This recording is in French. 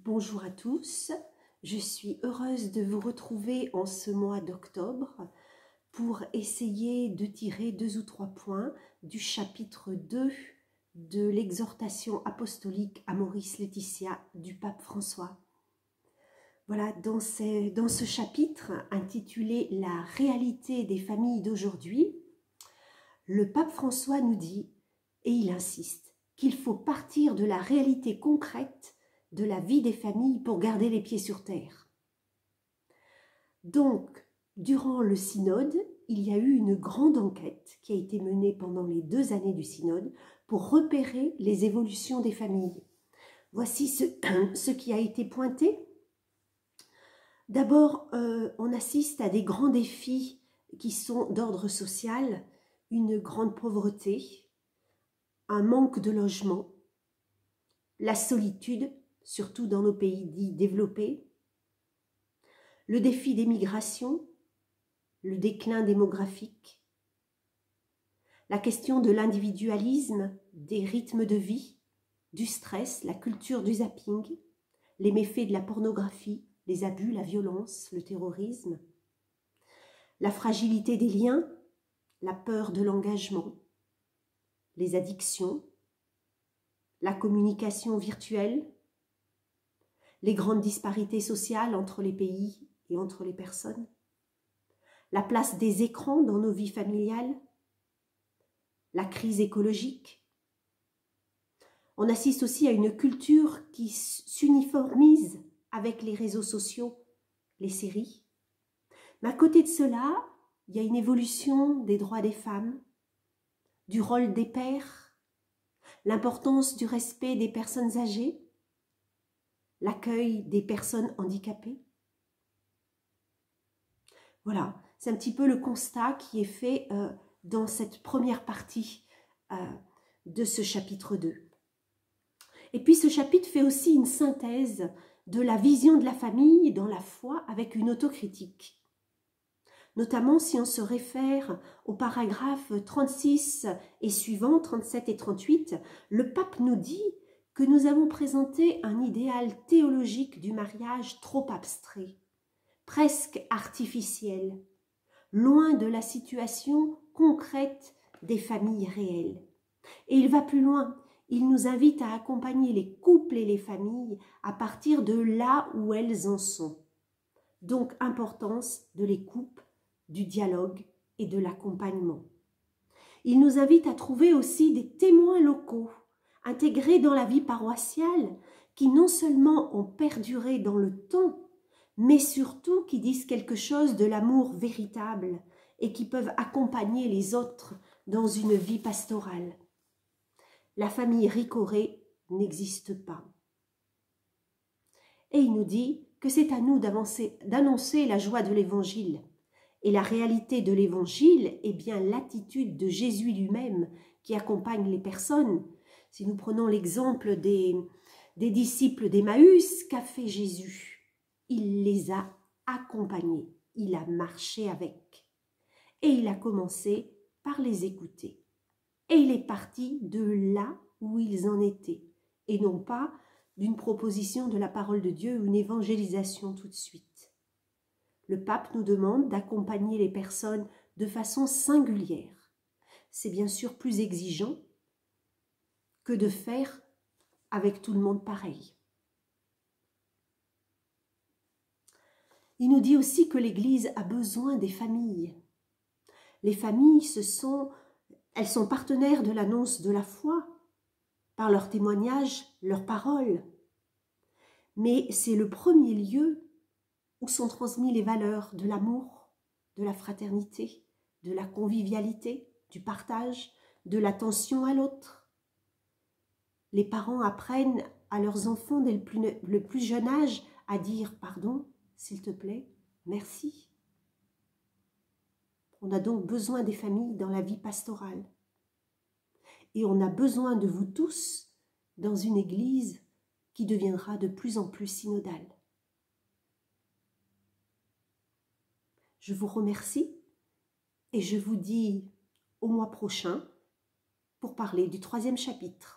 Bonjour à tous, je suis heureuse de vous retrouver en ce mois d'octobre pour essayer de tirer 2 ou 3 points du chapitre 2 de l'exhortation apostolique Amoris Laetitia du pape François. Voilà, dans ce chapitre intitulé « La réalité des familles d'aujourd'hui », le pape François nous dit, et il insiste, qu'il faut partir de la réalité concrète de la vie des familles pour garder les pieds sur terre. Donc, durant le synode, il y a eu une grande enquête qui a été menée pendant les 2 années du synode pour repérer les évolutions des familles. Voici ce qui a été pointé. D'abord, on assiste à des grands défis qui sont d'ordre social, une grande pauvreté, un manque de logement, la solitude, surtout dans nos pays dits développés, le défi des migrations, le déclin démographique, la question de l'individualisme, des rythmes de vie, du stress, la culture du zapping, les méfaits de la pornographie, les abus, la violence, le terrorisme, la fragilité des liens, la peur de l'engagement, les addictions, la communication virtuelle, les grandes disparités sociales entre les pays et entre les personnes, la place des écrans dans nos vies familiales, la crise écologique. On assiste aussi à une culture qui s'uniformise avec les réseaux sociaux, les séries. Mais à côté de cela, il y a une évolution des droits des femmes, du rôle des pères, l'importance du respect des personnes âgées, l'accueil des personnes handicapées. Voilà, c'est un petit peu le constat qui est fait dans cette première partie de ce chapitre 2. Et puis ce chapitre fait aussi une synthèse de la vision de la famille dans la foi avec une autocritique. Notamment si on se réfère aux paragraphes 36 et suivants, 37 et 38, le pape nous dit que nous avons présenté un idéal théologique du mariage trop abstrait, presque artificiel, loin de la situation concrète des familles réelles. Et il va plus loin, il nous invite à accompagner les couples et les familles à partir de là où elles en sont. Donc, importance de l'écoute, du dialogue et de l'accompagnement. Il nous invite à trouver aussi des témoins locaux, intégrés dans la vie paroissiale, qui non seulement ont perduré dans le temps, mais surtout qui disent quelque chose de l'amour véritable et qui peuvent accompagner les autres dans une vie pastorale. La famille ricorée n'existe pas. Et il nous dit que c'est à nous d'annoncer la joie de l'Évangile. Et la réalité de l'Évangile est bien l'attitude de Jésus lui-même qui accompagne les personnes. Si nous prenons l'exemple des disciples d'Emmaüs, qu'a fait Jésus? Il les a accompagnés, il a marché avec. Et il a commencé par les écouter. Et il est parti de là où ils en étaient, et non pas d'une proposition de la parole de Dieu ou une évangélisation tout de suite. Le pape nous demande d'accompagner les personnes de façon singulière. C'est bien sûr plus exigeant que de faire avec tout le monde pareil. Il nous dit aussi que l'Église a besoin des familles. Les familles, elles sont partenaires de l'annonce de la foi, par leurs témoignages, leurs paroles. Mais c'est le premier lieu où sont transmises les valeurs de l'amour, de la fraternité, de la convivialité, du partage, de l'attention à l'autre. Les parents apprennent à leurs enfants dès le plus jeune âge à dire « pardon, s'il te plaît, merci ». On a donc besoin des familles dans la vie pastorale. Et on a besoin de vous tous dans une église qui deviendra de plus en plus synodale. Je vous remercie et je vous dis au mois prochain pour parler du 3e chapitre.